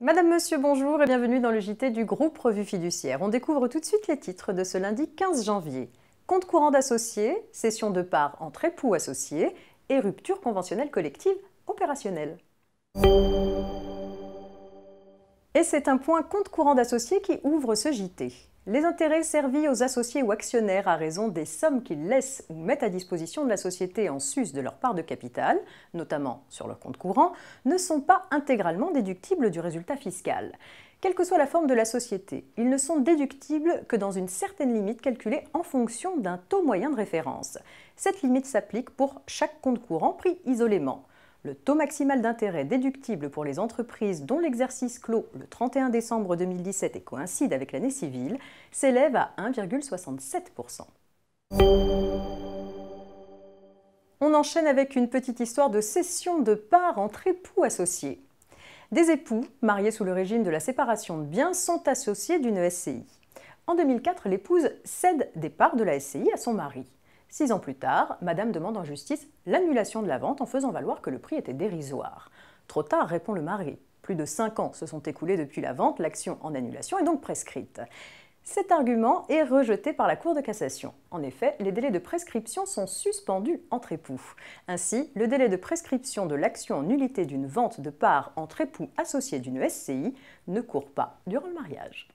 Madame, Monsieur, bonjour et bienvenue dans le JT du groupe Revue Fiduciaire. On découvre tout de suite les titres de ce lundi 15 janvier. Compte courant d'associés, cession de parts entre époux associés et rupture conventionnelle collective opérationnelle. Et c'est un point compte courant d'associés qui ouvre ce JT. Les intérêts servis aux associés ou actionnaires à raison des sommes qu'ils laissent ou mettent à disposition de la société en sus de leur part de capital, notamment sur leur compte courant, ne sont pas intégralement déductibles du résultat fiscal. Quelle que soit la forme de la société, ils ne sont déductibles que dans une certaine limite calculée en fonction d'un taux moyen de référence. Cette limite s'applique pour chaque compte courant pris isolément. Le taux maximal d'intérêt déductible pour les entreprises dont l'exercice clôt le 31 décembre 2017 et coïncide avec l'année civile s'élève à 1,67%. On enchaîne avec une petite histoire de cession de parts entre époux associés. Des époux, mariés sous le régime de la séparation de biens, sont associés d'une SCI. En 2004, l'épouse cède des parts de la SCI à son mari. 6 ans plus tard, Madame demande en justice l'annulation de la vente en faisant valoir que le prix était dérisoire. Trop tard, répond le mari. Plus de 5 ans se sont écoulés depuis la vente, l'action en annulation est donc prescrite. Cet argument est rejeté par la Cour de cassation. En effet, les délais de prescription sont suspendus entre époux. Ainsi, le délai de prescription de l'action en nullité d'une vente de parts entre époux associés d'une SCI ne court pas durant le mariage.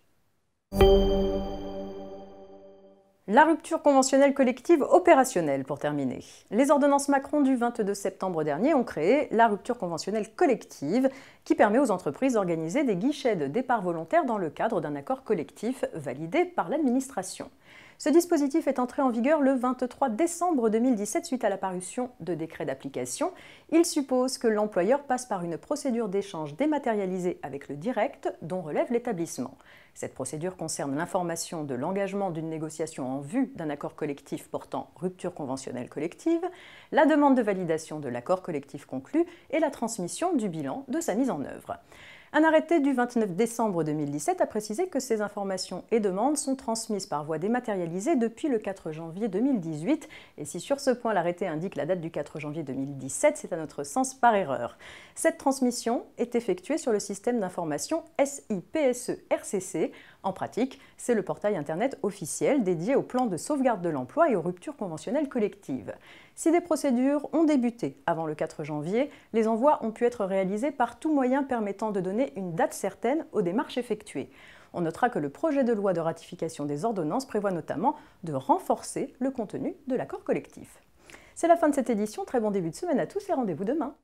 La rupture conventionnelle collective opérationnelle, pour terminer. Les ordonnances Macron du 22 septembre dernier ont créé la rupture conventionnelle collective qui permet aux entreprises d'organiser des guichets de départ volontaire dans le cadre d'un accord collectif validé par l'administration. Ce dispositif est entré en vigueur le 23 décembre 2017 suite à la parution de décrets d'application. Il suppose que l'employeur passe par une procédure d'échange dématérialisée avec le direct dont relève l'établissement. Cette procédure concerne l'information de l'engagement d'une négociation en vue d'un accord collectif portant rupture conventionnelle collective, la demande de validation de l'accord collectif conclu et la transmission du bilan de sa mise en œuvre. Un arrêté du 29 décembre 2017 a précisé que ces informations et demandes sont transmises par voie dématérialisée depuis le 4 janvier 2018. Et si sur ce point l'arrêté indique la date du 4 janvier 2017, c'est à notre sens par erreur. Cette transmission est effectuée sur le système d'information SIPSE-RCC. En pratique, c'est le portail internet officiel dédié au plan de sauvegarde de l'emploi et aux ruptures conventionnelles collectives. Si des procédures ont débuté avant le 4 janvier, les envois ont pu être réalisés par tout moyen permettant de donner une date certaine aux démarches effectuées. On notera que le projet de loi de ratification des ordonnances prévoit notamment de renforcer le contenu de l'accord collectif. C'est la fin de cette édition, très bon début de semaine à tous et rendez-vous demain.